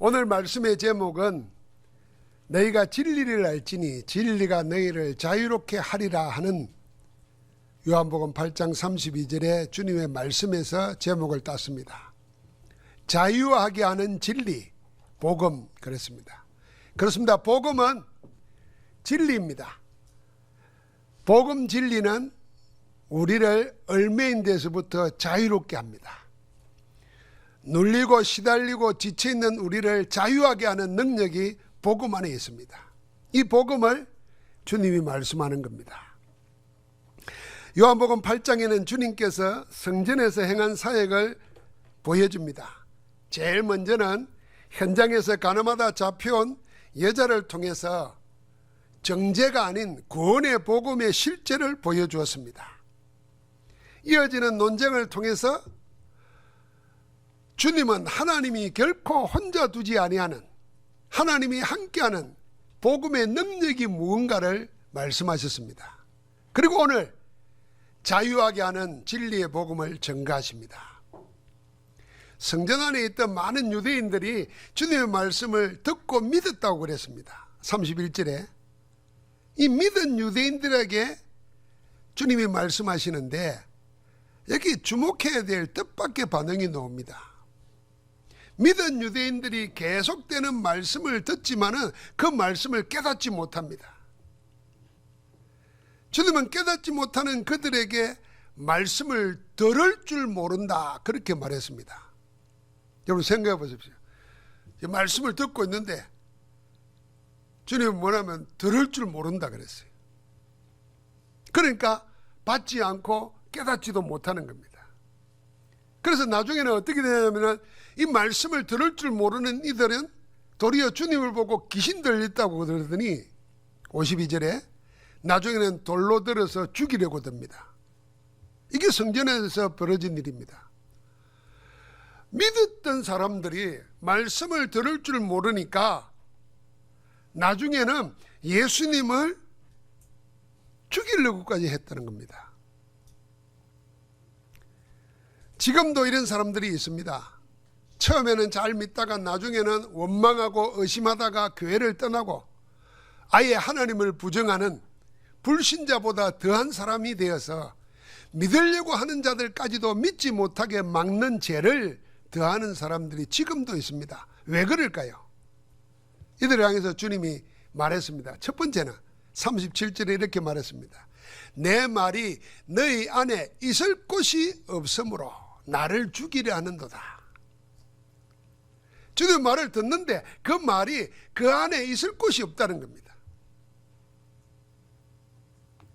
오늘 말씀의 제목은 너희가 진리를 알지니 진리가 너희를 자유롭게 하리라 하는 요한복음 8장 32절의 주님의 말씀에서 제목을 땄습니다. 자유하게 하는 진리, 복음 그랬습니다. 그렇습니다. 복음은 진리입니다. 복음 진리는 우리를 얽매인 데서부터 자유롭게 합니다. 눌리고 시달리고 지쳐있는 우리를 자유하게 하는 능력이 복음 안에 있습니다. 이 복음을 주님이 말씀하는 겁니다. 요한복음 8장에는 주님께서 성전에서 행한 사역을 보여줍니다. 제일 먼저는 현장에서 가늠하다 잡혀온 여자를 통해서 정죄가 아닌 구원의 복음의 실제를 보여주었습니다. 이어지는 논쟁을 통해서 주님은 하나님이 결코 혼자 두지 아니하는, 하나님이 함께하는 복음의 능력이 무언가를 말씀하셨습니다. 그리고 오늘 자유하게 하는 진리의 복음을 전가하십니다. 성전 안에 있던 많은 유대인들이 주님의 말씀을 듣고 믿었다고 그랬습니다. 31절에 이 믿은 유대인들에게 주님이 말씀하시는데 여기 주목해야 될 뜻밖의 반응이 나옵니다. 믿은 유대인들이 계속되는 말씀을 듣지만은 그 말씀을 깨닫지 못합니다. 주님은 깨닫지 못하는 그들에게 말씀을 들을 줄 모른다 그렇게 말했습니다. 여러분 생각해 보십시오. 말씀을 듣고 있는데 주님은 뭐냐면 들을 줄 모른다 그랬어요. 그러니까 받지 않고 깨닫지도 못하는 겁니다. 그래서 나중에는 어떻게 되냐면 이 말씀을 들을 줄 모르는 이들은 도리어 주님을 보고 귀신 들렸다고 그러더니 52절에 나중에는 돌로 들어서 죽이려고 듭니다. 이게 성전에서 벌어진 일입니다. 믿었던 사람들이 말씀을 들을 줄 모르니까 나중에는 예수님을 죽이려고까지 했다는 겁니다. 지금도 이런 사람들이 있습니다. 처음에는 잘 믿다가 나중에는 원망하고 의심하다가 교회를 떠나고 아예 하나님을 부정하는 불신자보다 더한 사람이 되어서 믿으려고 하는 자들까지도 믿지 못하게 막는 죄를 더하는 사람들이 지금도 있습니다. 왜 그럴까요? 이들을 향해서 주님이 말했습니다. 첫 번째는 37절에 이렇게 말했습니다. 내 말이 너희 안에 있을 곳이 없으므로 나를 죽이려 하는도다. 주님의 말을 듣는데 그 말이 그 안에 있을 곳이 없다는 겁니다.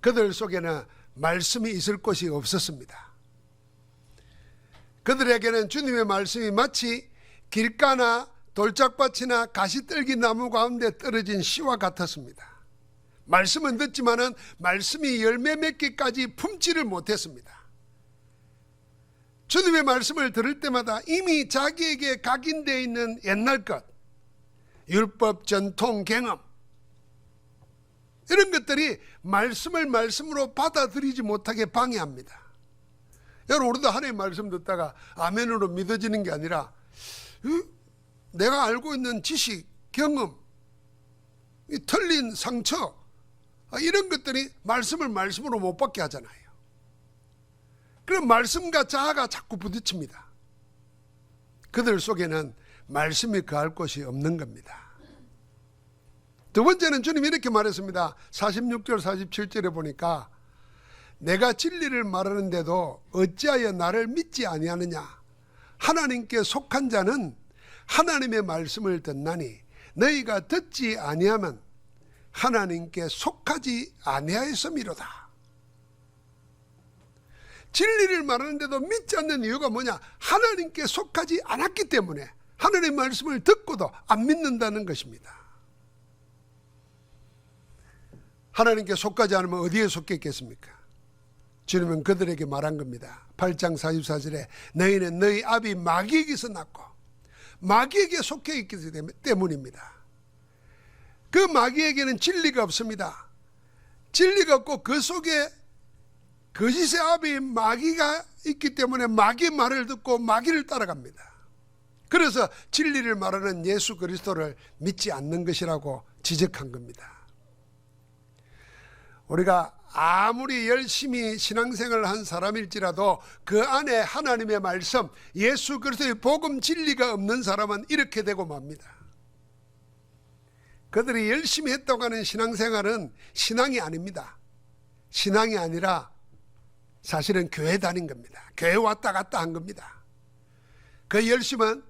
그들 속에는 말씀이 있을 곳이 없었습니다. 그들에게는 주님의 말씀이 마치 길가나 돌짝밭이나 가시떨기 나무 가운데 떨어진 씨와 같았습니다. 말씀은 듣지만은 말씀이 열매 맺기까지 품지를 못했습니다. 주님의 말씀을 들을 때마다 이미 자기에게 각인되어 있는 옛날 것, 율법, 전통, 경험 이런 것들이 말씀을 말씀으로 받아들이지 못하게 방해합니다. 여러분 우리도 하나님의 말씀 듣다가 아멘으로 믿어지는 게 아니라 내가 알고 있는 지식, 경험, 틀린 상처 이런 것들이 말씀을 말씀으로 못 받게 하잖아요. 그럼 말씀과 자아가 자꾸 부딪힙니다. 그들 속에는 말씀이 거할 곳이 없는 겁니다. 두 번째는 주님이 이렇게 말했습니다. 46절 47절에 보니까 내가 진리를 말하는데도 어찌하여 나를 믿지 아니하느냐. 하나님께 속한 자는 하나님의 말씀을 듣나니 너희가 듣지 아니하면 하나님께 속하지 아니하였음이로다. 진리를 말하는데도 믿지 않는 이유가 뭐냐? 하나님께 속하지 않았기 때문에 하나님의 말씀을 듣고도 안 믿는다는 것입니다. 하나님께 속하지 않으면 어디에 속해 있겠습니까? 주님은 그들에게 말한 겁니다. 8장 44절에 너희는 너희 아비 마귀에게서 났고 마귀에게 속해 있기 때문입니다. 그 마귀에게는 진리가 없습니다. 진리가 없고 그 속에 거짓의 아비 마귀가 있기 때문에 마귀의 말을 듣고 마귀를 따라갑니다. 그래서 진리를 말하는 예수 그리스도를 믿지 않는 것이라고 지적한 겁니다. 우리가 아무리 열심히 신앙생활을 한 사람일지라도 그 안에 하나님의 말씀, 예수 그리스도의 복음 진리가 없는 사람은 이렇게 되고 맙니다. 그들이 열심히 했다고 하는 신앙생활은 신앙이 아닙니다. 신앙이 아니라 사실은 교회 다닌 겁니다. 교회 왔다 갔다 한 겁니다. 그 열심은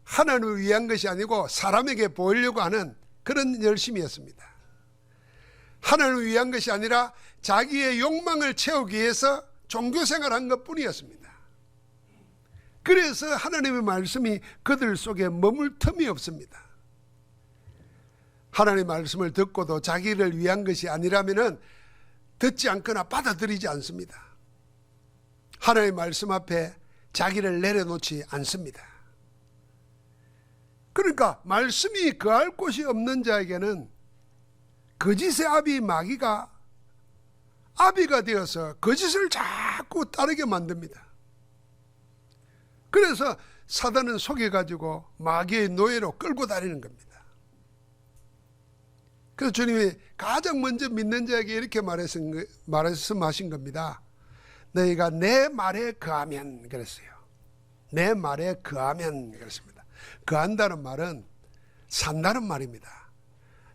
하나님을 위한 것이 아니고 사람에게 보이려고 하는 그런 열심이었습니다. 하나님을 위한 것이 아니라 자기의 욕망을 채우기 위해서 종교생활한 것뿐이었습니다. 그래서 하나님의 말씀이 그들 속에 머물 틈이 없습니다. 하나님의 말씀을 듣고도 자기를 위한 것이 아니라면 듣지 않거나 받아들이지 않습니다. 하나님의 말씀 앞에 자기를 내려놓지 않습니다. 그러니까 말씀이 거할 곳이 없는 자에게는 거짓의 아비 마귀가 아비가 되어서 거짓을 자꾸 따르게 만듭니다. 그래서 사단은 속여가지고 마귀의 노예로 끌고 다니는 겁니다. 그래서 주님이 가장 먼저 믿는 자에게 이렇게 말씀하신 겁니다. 너희가 내 말에 거하면 그랬어요. 내 말에 거하면 그랬습니다. 거한다는 말은 산다는 말입니다.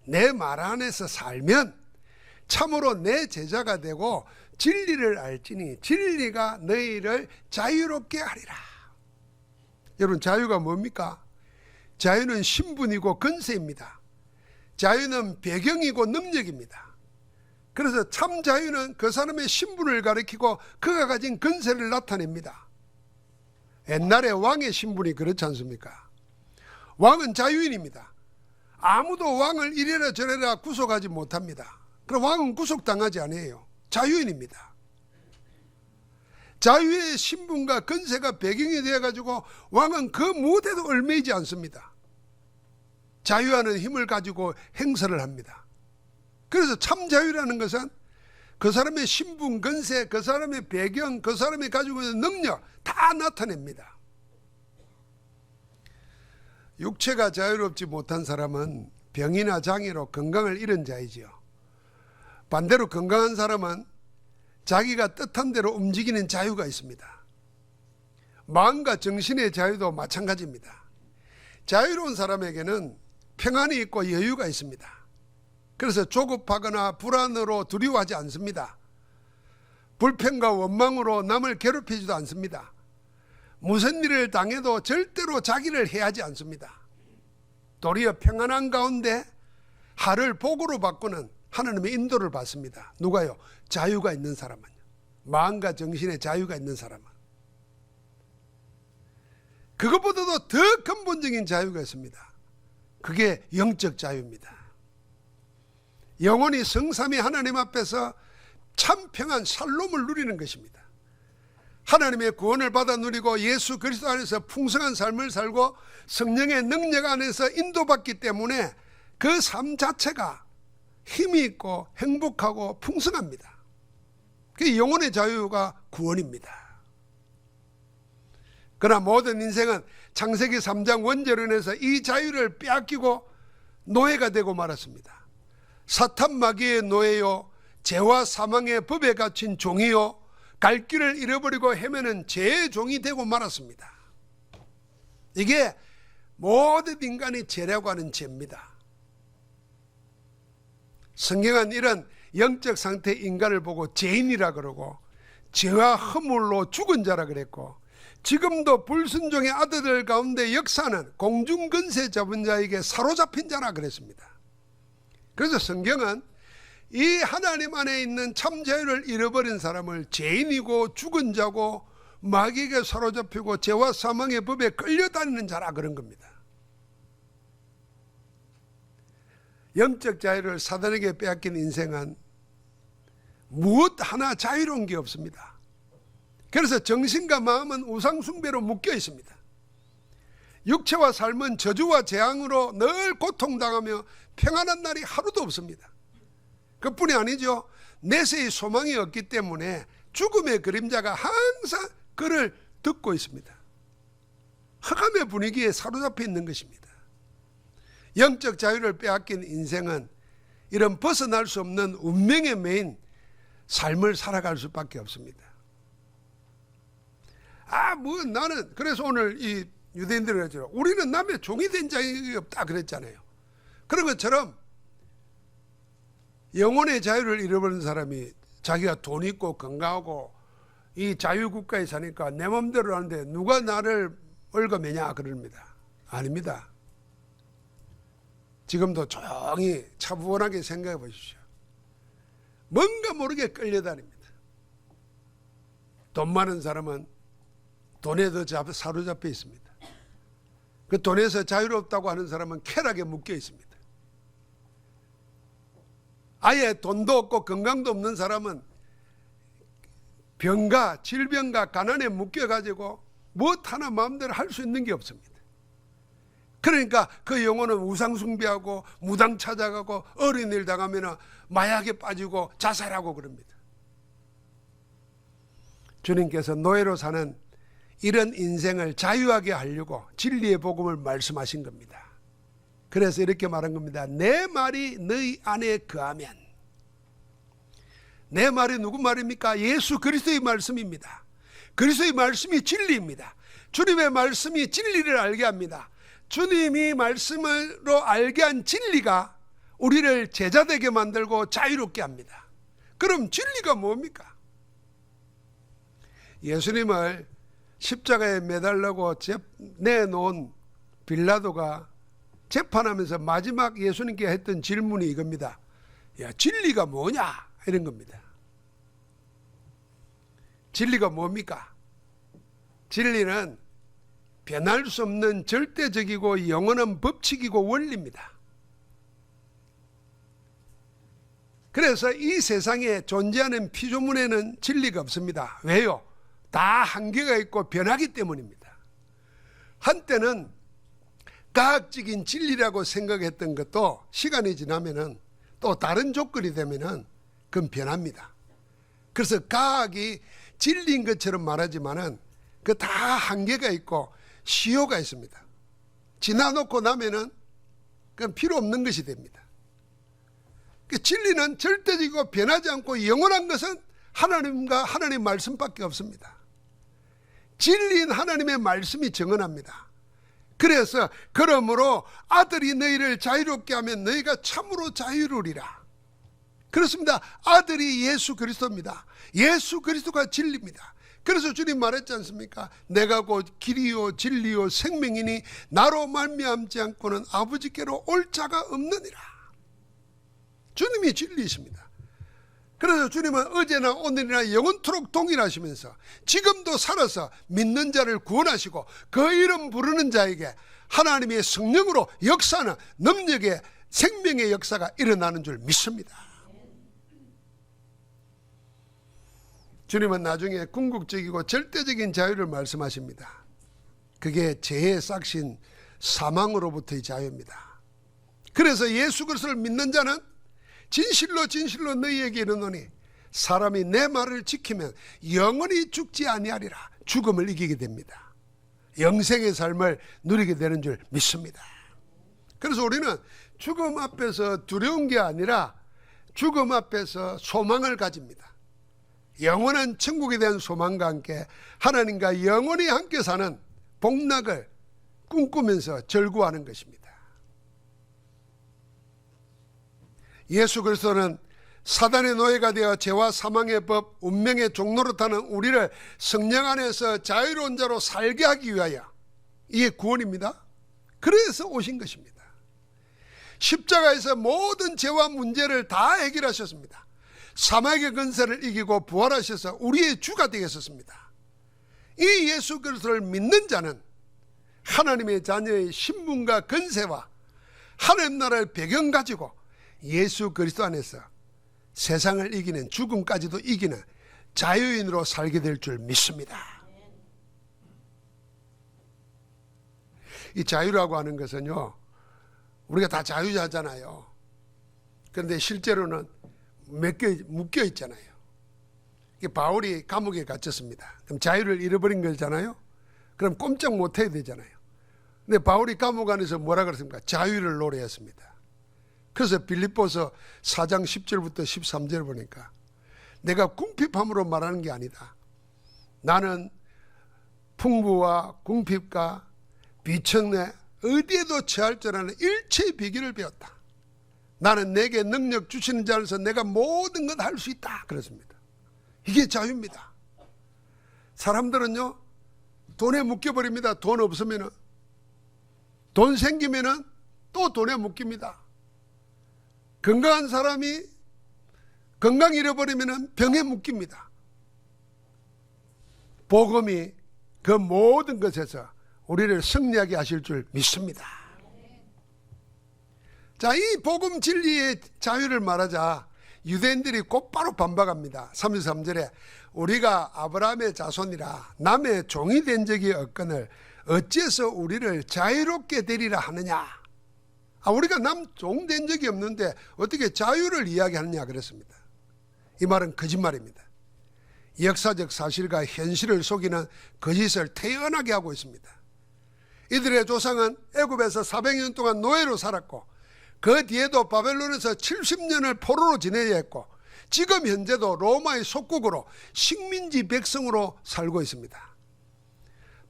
내 말 안에서 살면 참으로 내 제자가 되고 진리를 알지니 진리가 너희를 자유롭게 하리라. 여러분, 자유가 뭡니까? 자유는 신분이고 권세입니다. 자유는 배경이고 능력입니다. 그래서 참 자유는 그 사람의 신분을 가리키고 그가 가진 권세를 나타냅니다. 옛날에 왕의 신분이 그렇지 않습니까? 왕은 자유인입니다. 아무도 왕을 이래라 저래라 구속하지 못합니다. 그럼 왕은 구속당하지 않아요. 자유인입니다. 자유의 신분과 권세가 배경이 되어가지고 왕은 그 무엇에도 얽매이지 않습니다. 자유하는 힘을 가지고 행사를 합니다. 그래서 참 자유라는 것은 그 사람의 신분, 권세, 그 사람의 배경, 그 사람이 가지고 있는 능력 다 나타냅니다. 육체가 자유롭지 못한 사람은 병이나 장애로 건강을 잃은 자이지요. 반대로 건강한 사람은 자기가 뜻한 대로 움직이는 자유가 있습니다. 마음과 정신의 자유도 마찬가지입니다. 자유로운 사람에게는 평안이 있고 여유가 있습니다. 그래서 조급하거나 불안으로 두려워하지 않습니다. 불평과 원망으로 남을 괴롭히지도 않습니다. 무슨 일을 당해도 절대로 자기를 해하지 않습니다. 도리어 평안한 가운데 하를 복으로 바꾸는 하나님의 인도를 받습니다. 누가요? 자유가 있는 사람은요. 마음과 정신의 자유가 있는 사람은. 그것보다도 더 근본적인 자유가 있습니다. 그게 영적 자유입니다. 영혼이 성삼위 하나님 앞에서 참 평안 샬롬을 누리는 것입니다. 하나님의 구원을 받아 누리고 예수 그리스도 안에서 풍성한 삶을 살고 성령의 능력 안에서 인도받기 때문에 그 삶 자체가 힘이 있고 행복하고 풍성합니다. 그 영혼의 자유가 구원입니다. 그러나 모든 인생은 창세기 3장 원죄론에서 이 자유를 빼앗기고 노예가 되고 말았습니다. 사탄 마귀의 노예요, 죄와 사망의 법에 갇힌 종이요, 갈 길을 잃어버리고 헤매는 죄의 종이 되고 말았습니다. 이게 모든 인간이 죄라고 하는 죄입니다. 성경은 이런 영적 상태의 인간을 보고 죄인이라 그러고 죄와 허물로 죽은 자라 그랬고, 지금도 불순종의 아들들 가운데 역사는 공중권세 잡은 자에게 사로잡힌 자라 그랬습니다. 그래서 성경은 이 하나님 안에 있는 참 자유를 잃어버린 사람을 죄인이고 죽은 자고 마귀에게 사로잡히고 죄와 사망의 법에 끌려다니는 자라 그런 겁니다. 영적 자유를 사단에게 빼앗긴 인생은 무엇 하나 자유로운 게 없습니다. 그래서 정신과 마음은 우상숭배로 묶여 있습니다. 육체와 삶은 저주와 재앙으로 늘 고통당하며 평안한 날이 하루도 없습니다. 그뿐이 아니죠. 내세의 소망이 없기 때문에 죽음의 그림자가 항상 그를 듣고 있습니다. 흑암의 분위기에 사로잡혀 있는 것입니다. 영적 자유를 빼앗긴 인생은 이런 벗어날 수 없는 운명에 매인 삶을 살아갈 수밖에 없습니다. 나는 그래서 오늘 이 유대인들이 그랬죠. 우리는 남의 종이 된 자격이 없다 그랬잖아요. 그런 것처럼 영혼의 자유를 잃어버린 사람이 자기가 돈 있고 건강하고 이 자유국가에 사니까 내 마음대로 하는데 누가 나를 얽어매냐 그럽니다. 아닙니다. 지금도 조용히 차분하게 생각해 보십시오. 뭔가 모르게 끌려다닙니다. 돈 많은 사람은 돈에 더 사로잡혀 있습니다. 그 돈에서 자유롭다고 하는 사람은 쾌락에 묶여 있습니다. 아예 돈도 없고 건강도 없는 사람은 병과 질병과 가난에 묶여가지고 무엇 하나 마음대로 할 수 있는 게 없습니다. 그러니까 그 영혼은 우상 숭배하고 무당 찾아가고 어린 일 당하면 마약에 빠지고 자살하고 그럽니다. 주님께서 노예로 사는 이런 인생을 자유하게 하려고 진리의 복음을 말씀하신 겁니다. 그래서 이렇게 말한 겁니다. 내 말이 너희 안에 거하면. 내 말이 누구 말입니까? 예수 그리스도의 말씀입니다. 그리스도의 말씀이 진리입니다. 주님의 말씀이 진리를 알게 합니다. 주님이 말씀으로 알게 한 진리가 우리를 제자되게 만들고 자유롭게 합니다. 그럼 진리가 뭡니까? 예수님을 십자가에 매달라고 내놓은 빌라도가 재판하면서 마지막 예수님께 했던 질문이 이겁니다. 야, 진리가 뭐냐? 이런 겁니다. 진리가 뭡니까? 진리는 변할 수 없는 절대적이고 영원한 법칙이고 원리입니다. 그래서 이 세상에 존재하는 피조물에는 진리가 없습니다. 왜요? 다 한계가 있고 변하기 때문입니다. 한때는 과학적인 진리라고 생각했던 것도 시간이 지나면은 또 다른 조건이 되면은 그건 변합니다. 그래서 과학이 진리인 것처럼 말하지만은 그 다 한계가 있고 시효가 있습니다. 지나놓고 나면은 그건 필요 없는 것이 됩니다. 그 진리는 절대적이고 변하지 않고 영원한 것은 하나님과 하나님의 말씀밖에 없습니다. 진리인 하나님의 말씀이 정언합니다. 그래서 그러므로 아들이 너희를 자유롭게 하면 너희가 참으로 자유로우리라. 그렇습니다. 아들이 예수 그리스도입니다. 예수 그리스도가 진리입니다. 그래서 주님 말했지 않습니까? 내가 곧 길이요 진리요 생명이니 나로 말미암지 않고는 아버지께로 올 자가 없느니라. 주님이 진리이십니다. 그래서 주님은 어제나 오늘이나 영원토록 동일하시면서 지금도 살아서 믿는 자를 구원하시고 그 이름 부르는 자에게 하나님의 성령으로 역사하는 능력의 생명의 역사가 일어나는 줄 믿습니다. 주님은 나중에 궁극적이고 절대적인 자유를 말씀하십니다. 그게 죄의 싹신 사망으로부터의 자유입니다. 그래서 예수 그리스도를 믿는 자는 진실로 진실로 너희에게 이르노니 사람이 내 말을 지키면 영원히 죽지 아니하리라. 죽음을 이기게 됩니다. 영생의 삶을 누리게 되는 줄 믿습니다. 그래서 우리는 죽음 앞에서 두려운 게 아니라 죽음 앞에서 소망을 가집니다. 영원한 천국에 대한 소망과 함께 하나님과 영원히 함께 사는 복락을 꿈꾸면서 절구하는 것입니다. 예수 그리스도는 사단의 노예가 되어 죄와 사망의 법, 운명의 종노릇하는 우리를 성령 안에서 자유로운 자로 살게 하기 위하여, 이게 구원입니다. 그래서 오신 것입니다. 십자가에서 모든 죄와 문제를 다 해결하셨습니다. 사망의 근세를 이기고 부활하셔서 우리의 주가 되셨습니다. 이 예수 그리스도를 믿는 자는 하나님의 자녀의 신분과 근세와 하나님 나라의 배경 가지고 예수 그리스도 안에서 세상을 이기는, 죽음까지도 이기는 자유인으로 살게 될 줄 믿습니다. 이 자유라고 하는 것은요, 우리가 다 자유자잖아요. 그런데 실제로는 몇 개 묶여 있잖아요. 바울이 감옥에 갇혔습니다. 그럼 자유를 잃어버린 거잖아요. 그럼 꼼짝 못 해야 되잖아요. 근데 바울이 감옥 안에서 뭐라 그랬습니까? 자유를 노래했습니다. 그래서 빌립보서 4장 10절부터 13절 보니까 내가 궁핍함으로 말하는 게 아니다. 나는 풍부와 궁핍과 비천에 어디에도 처할 줄 아는 일체의 비결을 배웠다. 나는 내게 능력 주시는 자 안에서 내가 모든 것 할 수 있다. 그렇습니다. 이게 자유입니다. 사람들은요, 돈에 묶여버립니다. 돈 없으면은. 돈 생기면은 또 돈에 묶입니다. 건강한 사람이 건강 잃어버리면은 병에 묶입니다. 복음이 그 모든 것에서 우리를 승리하게 하실 줄 믿습니다. 자, 이 복음 진리의 자유를 말하자 유대인들이 곧바로 반박합니다. 33절에 우리가 아브라함의 자손이라 남의 종이 된 적이 없거늘 어째서 우리를 자유롭게 되리라 하느냐. 우리가 남 종 된 적이 없는데 어떻게 자유를 이야기하느냐 그랬습니다. 이 말은 거짓말입니다. 역사적 사실과 현실을 속이는 거짓을 태연하게 하고 있습니다. 이들의 조상은 애굽에서 400년 동안 노예로 살았고 그 뒤에도 바벨론에서 70년을 포로로 지내야 했고 지금 현재도 로마의 속국으로 식민지 백성으로 살고 있습니다.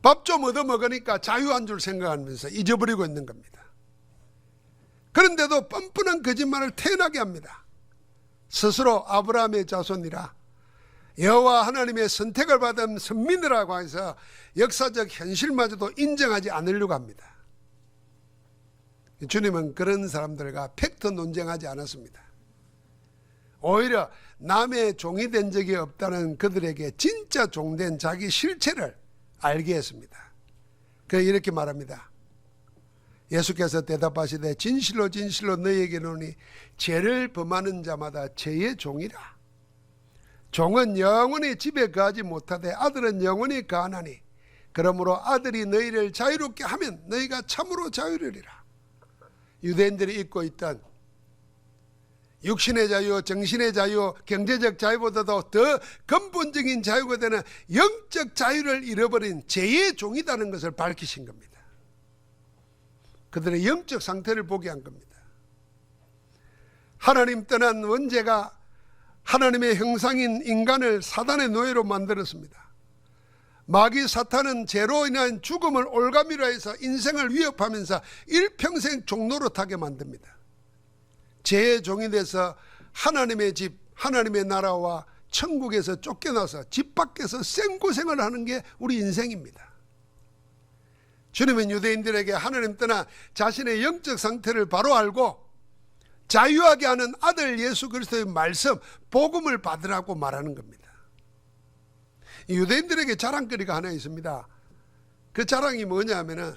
밥 좀 얻어먹으니까 자유한 줄 생각하면서 잊어버리고 있는 겁니다. 그런데도 뻔뻔한 거짓말을 태연하게 합니다. 스스로 아브라함의 자손이라 여호와 하나님의 선택을 받은 선민이라고 해서 역사적 현실마저도 인정하지 않으려고 합니다. 주님은 그런 사람들과 팩트 논쟁하지 않았습니다. 오히려 남의 종이 된 적이 없다는 그들에게 진짜 종된 자기 실체를 알게 했습니다. 그래서 이렇게 말합니다. 예수께서 대답하시되 진실로 진실로 너희에게 이르노니 죄를 범하는 자마다 죄의 종이라. 종은 영원히 집에 거하지 못하되 아들은 영원히 거하나니 그러므로 아들이 너희를 자유롭게 하면 너희가 참으로 자유로리라. 유대인들이 잊고 있던 육신의 자유, 정신의 자유, 경제적 자유보다도 더 근본적인 자유가 되는 영적 자유를 잃어버린 죄의 종이라는 것을 밝히신 겁니다. 그들의 영적 상태를 보게 한 겁니다. 하나님 떠난 원죄가 하나님의 형상인 인간을 사단의 노예로 만들었습니다. 마귀 사탄은 죄로 인한 죽음을 올가미로 해서 인생을 위협하면서 일평생 종노릇하게 만듭니다. 죄의 종이 돼서 하나님의 집, 하나님의 나라와 천국에서 쫓겨나서 집 밖에서 생고생을 하는 게 우리 인생입니다. 주님은 유대인들에게 하나님 떠나 자신의 영적 상태를 바로 알고 자유하게 하는 아들 예수 그리스도의 말씀, 복음을 받으라고 말하는 겁니다. 유대인들에게 자랑거리가 하나 있습니다. 그 자랑이 뭐냐면은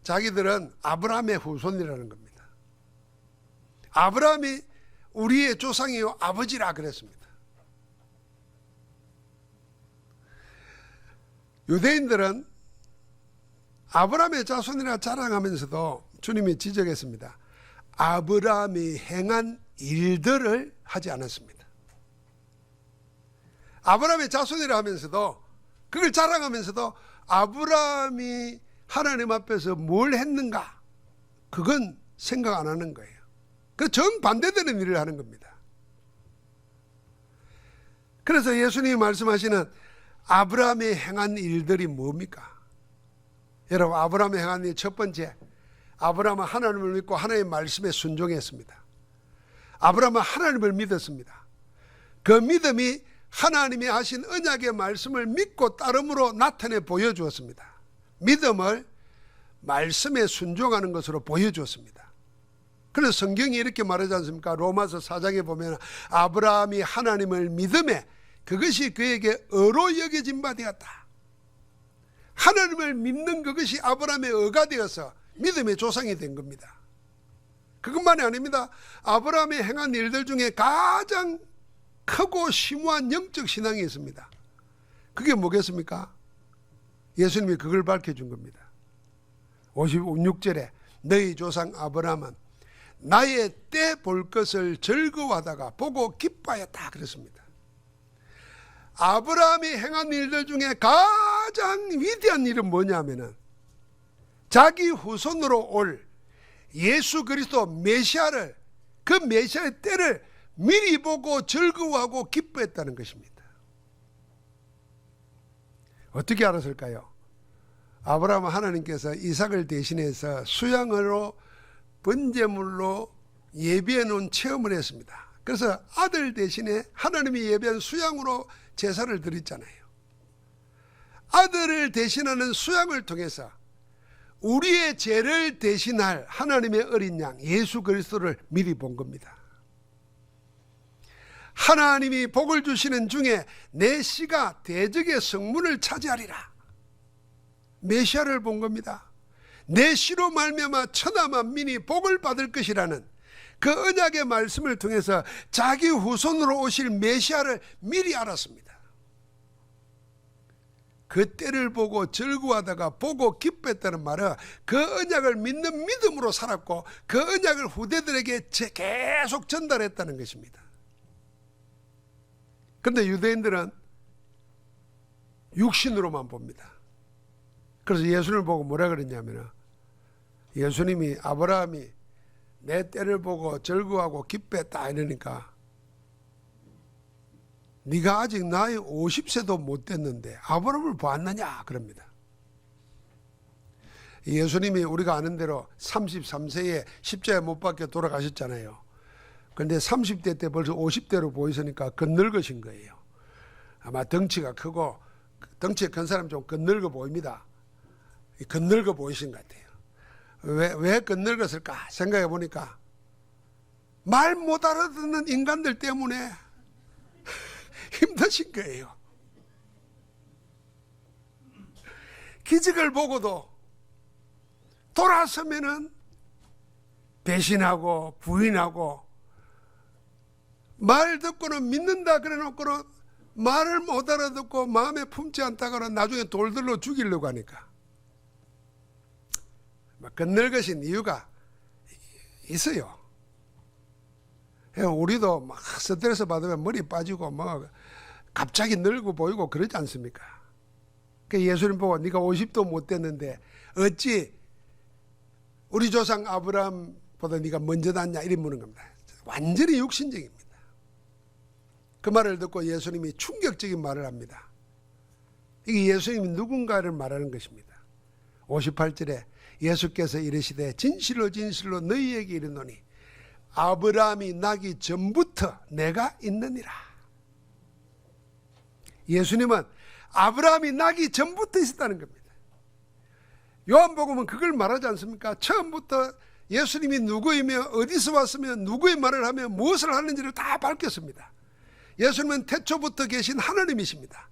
자기들은 아브라함의 후손이라는 겁니다. 아브라함이 우리의 조상이요 아버지라 그랬습니다. 유대인들은 아브라함의 자손이라 자랑하면서도 주님이 지적했습니다. 아브라함이 행한 일들을 하지 않았습니다. 아브라함의 자손이라 하면서도 그걸 자랑하면서도 아브라함이 하나님 앞에서 뭘 했는가 그건 생각 안 하는 거예요. 그 정반대되는 일을 하는 겁니다. 그래서 예수님이 말씀하시는 아브라함이 행한 일들이 뭡니까? 여러분, 아브라함이 행한 일 첫 번째, 아브라함은 하나님을 믿고 하나님의 말씀에 순종했습니다. 아브라함은 하나님을 믿었습니다. 그 믿음이 하나님이 하신 언약의 말씀을 믿고 따름으로 나타내 보여주었습니다. 믿음을 말씀에 순종하는 것으로 보여주었습니다. 그래서 성경이 이렇게 말하지 않습니까? 로마서 4장에 보면 아브라함이 하나님을 믿음에 그것이 그에게 의로 여겨진 바 되었다. 하나님을 믿는 그것이 아브라함의 의가 되어서 믿음의 조상이 된 겁니다. 그것만이 아닙니다. 아브라함이 행한 일들 중에 가장 크고 심오한 영적 신앙이 있습니다. 그게 뭐겠습니까? 예수님이 그걸 밝혀준 겁니다. 56절에 너희 조상 아브라함은 나의 때 볼 것을 즐거워하다가 보고 기뻐하였다 그랬습니다. 아브라함이 행한 일들 중에 가장 가장 위대한 일은 뭐냐면은 자기 후손으로 올 예수 그리스도 메시아를, 그 메시아의 때를 미리 보고 즐거워하고 기뻐했다는 것입니다. 어떻게 알았을까요? 아브라함 하나님께서 이삭을 대신해서 수양으로 번제물로 예비해 놓은 체험을 했습니다. 그래서 아들 대신에 하나님이 예비한 수양으로 제사를 드렸잖아요. 아들을 대신하는 수양을 통해서 우리의 죄를 대신할 하나님의 어린 양 예수 그리스도를 미리 본 겁니다. 하나님이 복을 주시는 중에 내 씨가 대적의 성문을 차지하리라. 메시아를 본 겁니다. 내 씨로 말미암아 천하 만민이 복을 받을 것이라는 그 언약의 말씀을 통해서 자기 후손으로 오실 메시아를 미리 알았습니다. 그 때를 보고 즐거워하다가 보고 기뻐했다는 말은 그 언약을 믿는 믿음으로 살았고 그 언약을 후대들에게 계속 전달했다는 것입니다. 그런데 유대인들은 육신으로만 봅니다. 그래서 예수님을 보고 뭐라 그랬냐면, 예수님이 아브라함이 내 때를 보고 즐거워하고 기뻐했다 이러니까 네가 아직 나이 50세도 못 됐는데 아브라함을 보았느냐 그럽니다. 예수님이 우리가 아는 대로 33세에 십자가에 못 박혀 돌아가셨잖아요. 그런데 30대 때 벌써 50대로 보이시니까 건늙으신 거예요. 아마 덩치가 크고 덩치가 큰 사람 좀 건늙어 보입니다. 건늙어 보이신 것 같아요. 왜 건늙었을까 생각해 보니까 말 못 알아듣는 인간들 때문에 힘드신 거예요. 기적을 보고도 돌아서면은 배신하고 부인하고, 말 듣고는 믿는다 그래 놓고는 말을 못 알아듣고 마음에 품지 않다가는 나중에 돌들로 죽이려고 하니까 건늙으신 이유가 있어요. 우리도 막 스트레스 받으면 머리 빠지고 막 갑자기 늙어 보이고 그러지 않습니까? 예수님 보고 네가 50도 못 됐는데 어찌 우리 조상 아브라함보다 네가 먼저 났냐 이런 묻는 겁니다. 완전히 육신적입니다. 그 말을 듣고 예수님이 충격적인 말을 합니다. 이게 예수님이 누군가를 말하는 것입니다. 58절에 예수께서 이르시되 진실로 진실로 너희에게 이르노니 아브라함이 나기 전부터 내가 있느니라. 예수님은 아브라함이 나기 전부터 있었다는 겁니다. 요한복음은 그걸 말하지 않습니까? 처음부터 예수님이 누구이며 어디서 왔으며 누구의 말을 하며 무엇을 하는지를 다 밝혔습니다. 예수님은 태초부터 계신 하나님이십니다.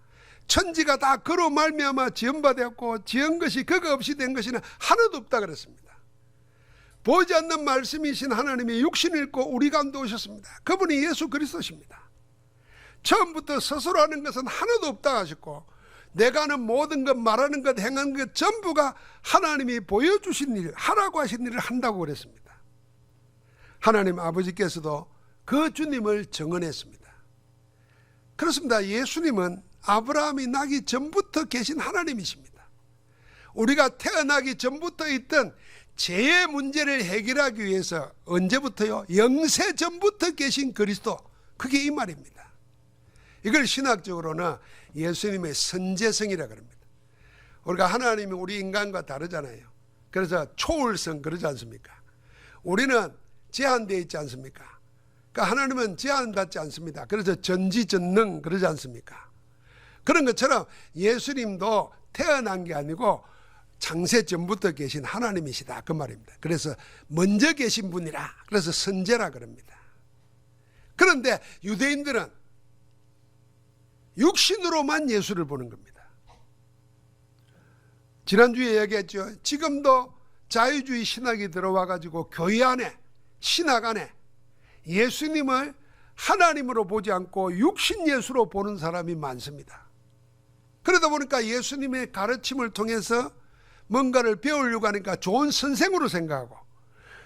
천지가 다 그로 말미암아 지음받았고 지은 것이 그가 없이 된 것이는 하나도 없다 그랬습니다. 보이지 않는 말씀이신 하나님이 육신을 입고 우리 가운데 오셨습니다. 그분이 예수 그리스도십니다. 처음부터 스스로 하는 것은 하나도 없다 하셨고, 내가 하는 모든 것, 말하는 것, 행하는 것 전부가 하나님이 보여주신 일, 하라고 하신 일을 한다고 그랬습니다. 하나님 아버지께서도 그 주님을 정언했습니다. 그렇습니다. 예수님은 아브라함이 나기 전부터 계신 하나님이십니다. 우리가 태어나기 전부터 있던 죄의 문제를 해결하기 위해서 언제부터요? 영세 전부터 계신 그리스도, 그게 이 말입니다. 이걸 신학적으로는 예수님의 선제성이라 그럽니다. 우리가 하나님이 우리 인간과 다르잖아요. 그래서 초월성 그러지 않습니까? 우리는 제한되어 있지 않습니까? 그러니까 하나님은 제한받지 않습니다. 그래서 전지전능 그러지 않습니까? 그런 것처럼 예수님도 태어난 게 아니고 창세 전부터 계신 하나님이시다 그 말입니다. 그래서 먼저 계신 분이라, 그래서 선제라 그럽니다. 그런데 유대인들은 육신으로만 예수를 보는 겁니다. 지난주에 얘기했죠. 지금도 자유주의 신학이 들어와 가지고 교회 안에, 신학 안에 예수님을 하나님으로 보지 않고 육신 예수로 보는 사람이 많습니다. 그러다 보니까 예수님의 가르침을 통해서 뭔가를 배우려고 하니까 좋은 선생으로 생각하고,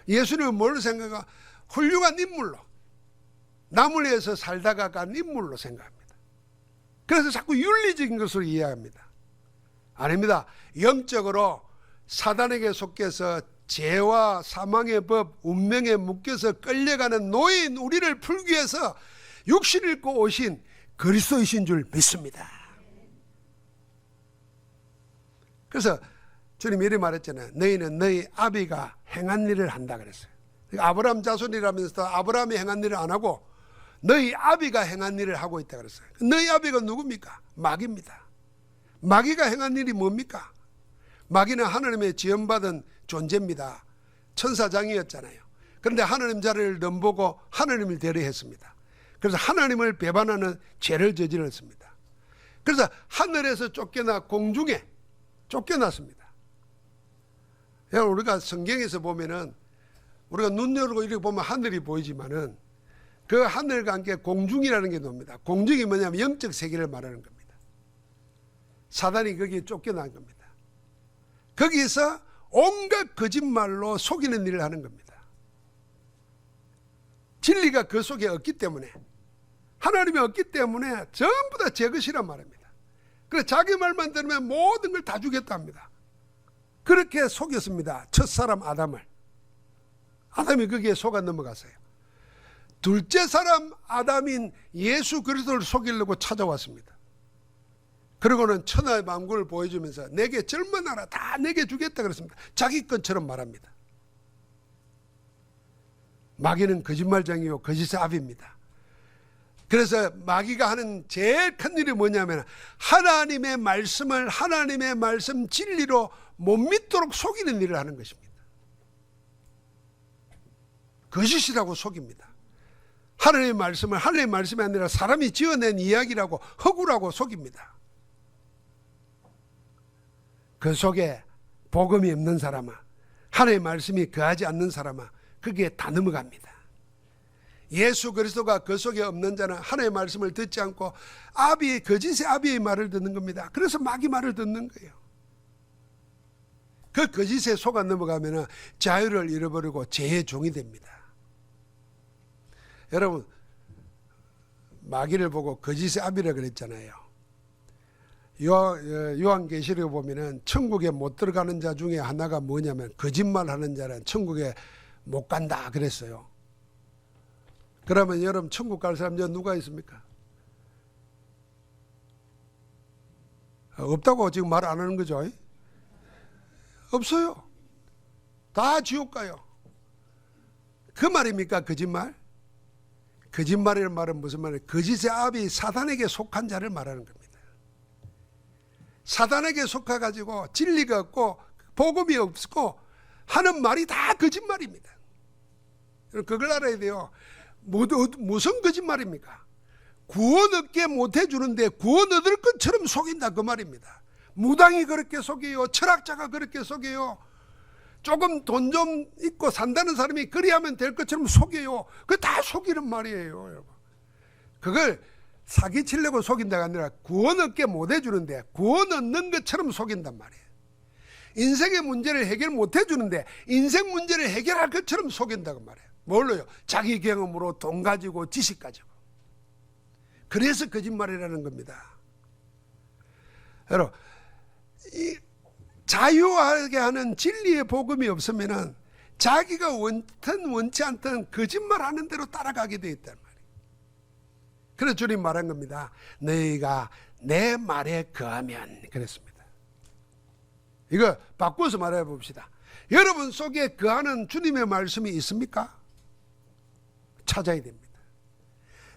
예수님은 뭘로 생각하고? 훌륭한 인물로, 남을 위해서 살다가 간 인물로 생각합니다. 그래서 자꾸 윤리적인 것으로 이해합니다. 아닙니다. 영적으로 사단에게 속해서 죄와 사망의 법, 운명에 묶여서 끌려가는 노예인 우리를 풀기 위해서 육신을 입고 오신 그리스도이신 줄 믿습니다. 그래서 주님 이렇게 말했잖아요. 너희는 너희 아비가 행한 일을 한다 그랬어요. 아브라함 자손이라면서 아브라함이 행한 일을 안 하고 너희 아비가 행한 일을 하고 있다 그랬어요. 너희 아비가 누굽니까? 마귀입니다. 마귀가 행한 일이 뭡니까? 마귀는 하나님의 지원받은 존재입니다. 천사장이었잖아요. 그런데 하나님 자리를 넘보고 하나님을 대리했습니다. 그래서 하나님을 배반하는 죄를 저질렀습니다. 그래서 하늘에서 쫓겨나 공중에 쫓겨났습니다. 여러분, 우리가 성경에서 보면은 우리가 눈 열고 이렇게 보면 하늘이 보이지만은 그 하늘과 함께 공중이라는 게 나옵니다. 공중이 뭐냐면 영적 세계를 말하는 겁니다. 사단이 거기에 쫓겨난 겁니다. 거기서 온갖 거짓말로 속이는 일을 하는 겁니다. 진리가 그 속에 없기 때문에, 하나님이 없기 때문에 전부 다 제 것이란 말입니다. 그래서 자기 말만 들으면 모든 걸 다 주겠다 합니다. 그렇게 속였습니다. 첫사람 아담을. 아담이 거기에 속아 넘어갔어요. 둘째 사람 아담인 예수 그리스도를 속이려고 찾아왔습니다. 그리고는 천하의 만국을 보여주면서 내게 젊은 나라 다 내게 주겠다 그랬습니다. 자기 것처럼 말합니다. 마귀는 거짓말장이요 거짓의 아비입니다. 그래서 마귀가 하는 제일 큰 일이 뭐냐면 하나님의 말씀을 하나님의 말씀 진리로 못 믿도록 속이는 일을 하는 것입니다. 거짓이라고 속입니다. 하나님의 말씀을 하나님의 말씀이 아니라 사람이 지어낸 이야기라고 허구라고 속입니다. 그 속에 복음이 없는 사람아, 하나님의 말씀이 거하지 않는 사람아, 그게 다 넘어갑니다. 예수 그리스도가 그 속에 없는 자는 하나님의 말씀을 듣지 않고 거짓의 아비의 말을 듣는 겁니다. 그래서 마귀 말을 듣는 거예요. 그 거짓에 속아 넘어가면 자유를 잃어버리고 죄의 종이 됩니다. 여러분, 마귀를 보고 거짓의 아비라 그랬잖아요. 요한계시록에 보면은 천국에 못 들어가는 자 중에 하나가 뭐냐면 거짓말하는 자는 천국에 못 간다 그랬어요. 그러면 여러분, 천국 갈 사람 누가 있습니까? 없다고 지금 말 안 하는 거죠? 없어요. 다 지옥 가요. 그 말입니까? 거짓말? 거짓말이라는 말은 무슨 말이에요? 거짓의 아비 사단에게 속한 자를 말하는 겁니다. 사단에게 속아가지고 진리가 없고 복음이 없고 하는 말이 다 거짓말입니다. 그걸 알아야 돼요. 무슨 거짓말입니까? 구원 얻게 못해주는데 구원 얻을 것처럼 속인다 그 말입니다. 무당이 그렇게 속여요. 철학자가 그렇게 속여요. 조금 돈 좀 있고 산다는 사람이 그리하면 될 것처럼 속여요. 그거 다 속이는 말이에요, 여러분. 그걸 사기치려고 속인다가 아니라 구원 얻게 못해주는데 구원 얻는 것처럼 속인단 말이에요. 인생의 문제를 해결 못해주는데 인생 문제를 해결할 것처럼 속인다고 말이에요. 뭘로요? 자기 경험으로 돈 가지고 지식 가지고. 그래서 거짓말이라는 겁니다. 여러분, 이 자유하게 하는 진리의 복음이 없으면 자기가 원든 원치 않든 거짓말하는 대로 따라가게 되어 있단 말이에요. 그래서 주님 말한 겁니다. 너희가 내 말에 거하면 그랬습니다. 이거 바꿔서 말해 봅시다. 여러분 속에 거하는 주님의 말씀이 있습니까? 찾아야 됩니다.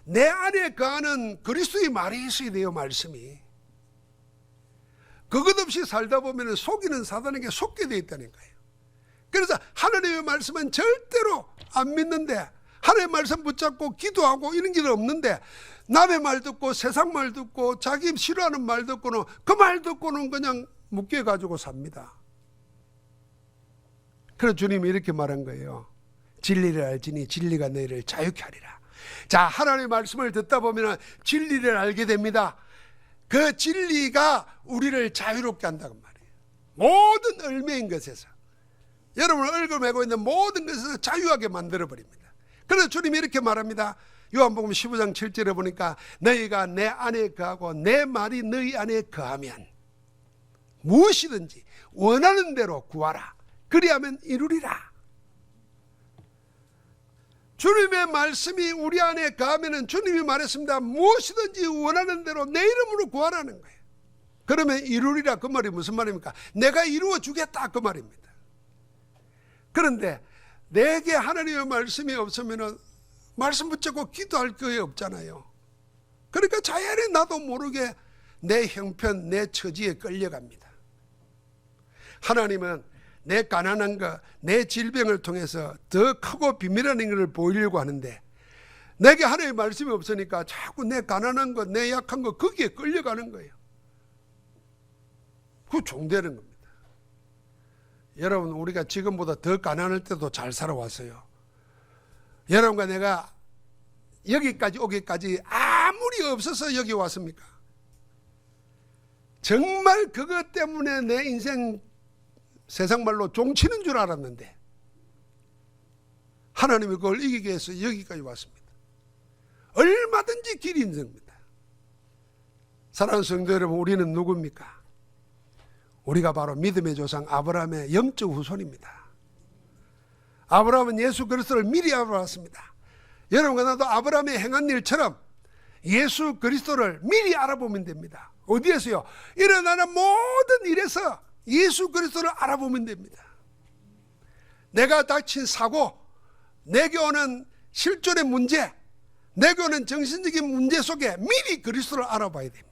내 안에 거하는 그리스도의 말이 있어야 돼요. 말씀이. 그것 없이 살다 보면 속이는 사단에게 속게 되어 있다는 거예요. 그래서 하나님의 말씀은 절대로 안 믿는데 하나님의 말씀 붙잡고 기도하고 이런 게 없는데 남의 말 듣고 세상 말 듣고 자기 싫어하는 말 듣고는 그 말 듣고는 그냥 묶여가지고 삽니다. 그래서 주님이 이렇게 말한 거예요. 진리를 알지니 진리가 너희를 자유케 하리라. 자, 하나님의 말씀을 듣다 보면 진리를 알게 됩니다. 그 진리가 우리를 자유롭게 한다고 말이에요. 모든 얼매인 것에서 여러분을 얽어매고 있는 모든 것에서 자유하게 만들어버립니다. 그래서 주님이 이렇게 말합니다. 요한복음 15장 7절에 보니까 너희가 내 안에 거하고 내 말이 너희 안에 거하면 무엇이든지 원하는 대로 구하라. 그리하면 이루리라. 주님의 말씀이 우리 안에 가면은 주님이 말했습니다. 무엇이든지 원하는 대로 내 이름으로 구하라는 거예요. 그러면 이루리라 그 말이 무슨 말입니까? 내가 이루어 주겠다 그 말입니다. 그런데 내게 하나님의 말씀이 없으면은 말씀 붙잡고 기도할 거에 없잖아요. 그러니까 자연히 나도 모르게 내 형편, 내 처지에 끌려갑니다. 하나님은 내 가난한 것, 내 질병을 통해서 더 크고 비밀한 것을 보이려고 하는데 내게 하나님의 말씀이 없으니까 자꾸 내 가난한 것, 내 약한 것 거기에 끌려가는 거예요. 그거 종되는 겁니다. 여러분, 우리가 지금보다 더 가난할 때도 잘 살아왔어요. 여러분과 내가 여기까지 오기까지 아무리 없어서 여기 왔습니까? 정말 그것 때문에 내 인생 세상 말로 종치는 줄 알았는데 하나님이 그걸 이기기 위해서 여기까지 왔습니다. 얼마든지 길이 있는 겁니다. 사랑하는 성도 여러분, 우리는 누굽니까? 우리가 바로 믿음의 조상 아브라함의 영적 후손입니다. 아브라함은 예수 그리스도를 미리 알아봤습니다. 여러분과 나도 아브라함의 행한 일처럼 예수 그리스도를 미리 알아보면 됩니다. 어디에서요? 일어나는 모든 일에서 예수 그리스도를 알아보면 됩니다. 내가 닥친 사고, 내게 오는 실존의 문제, 내게 오는 정신적인 문제 속에 미리 그리스도를 알아봐야 됩니다.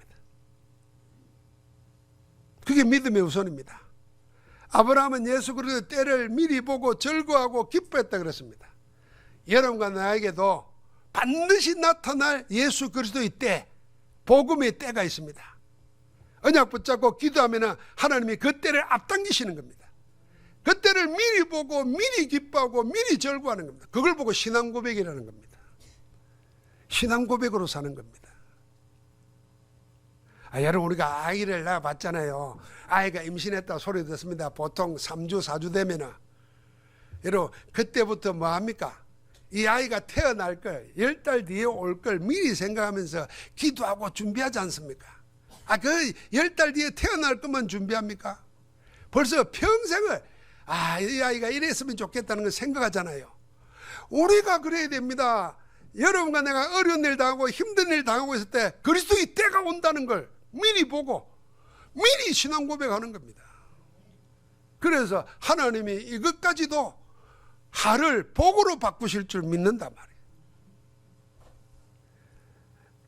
그게 믿음의 우선입니다. 아브라함은 예수 그리스도의 때를 미리 보고 즐거워하고 기뻐했다 그랬습니다. 여러분과 나에게도 반드시 나타날 예수 그리스도의 때, 복음의 때가 있습니다. 언약 붙잡고 기도하면 하나님이 그 때를 앞당기시는 겁니다. 그 때를 미리 보고 미리 기뻐하고 미리 즐거워하는 겁니다. 그걸 보고 신앙 고백이라는 겁니다. 신앙 고백으로 사는 겁니다. 여러분, 우리가 아이를 낳아봤잖아요. 아이가 임신했다 소리 듣습니다. 보통 3주 4주 되면은 여러분, 그때부터 뭐 합니까? 이 아이가 태어날 걸, 10달 뒤에 올 걸 미리 생각하면서 기도하고 준비하지 않습니까? 그 10달 뒤에 태어날 것만 준비합니까? 벌써 평생을 이 아이가 이랬으면 좋겠다는 걸 생각하잖아요. 우리가 그래야 됩니다. 여러분과 내가 어려운 일 당하고 힘든 일 당하고 있을 때 그리스도의 때가 온다는 걸 미리 보고 미리 신앙 고백하는 겁니다. 그래서 하나님이 이것까지도 하를 복으로 바꾸실 줄 믿는단 말이에요.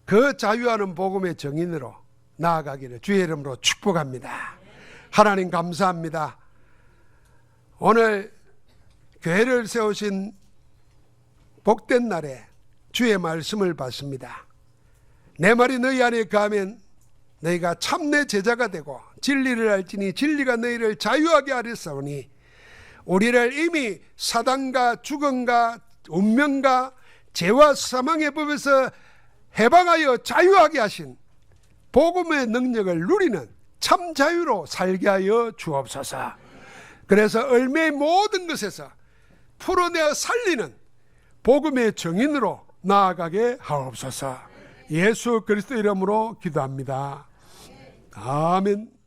그 자유하는 복음의 정인으로 나아가기를 주의 이름으로 축복합니다. 하나님 감사합니다. 오늘 교회를 세우신 복된 날에 주의 말씀을 받습니다. 내 말이 너희 안에 거하면 너희가 참내 제자가 되고 진리를 알지니 진리가 너희를 자유하게 하리사오니 우리를 이미 사단과 죽음과 운명과 죄와 사망의 법에서 해방하여 자유하게 하신 복음의 능력을 누리는 참 자유로 살게 하여 주옵소서. 그래서 얼매의 모든 것에서 풀어내어 살리는 복음의 정인으로 나아가게 하옵소서. 예수 그리스도 이름으로 기도합니다. 아멘.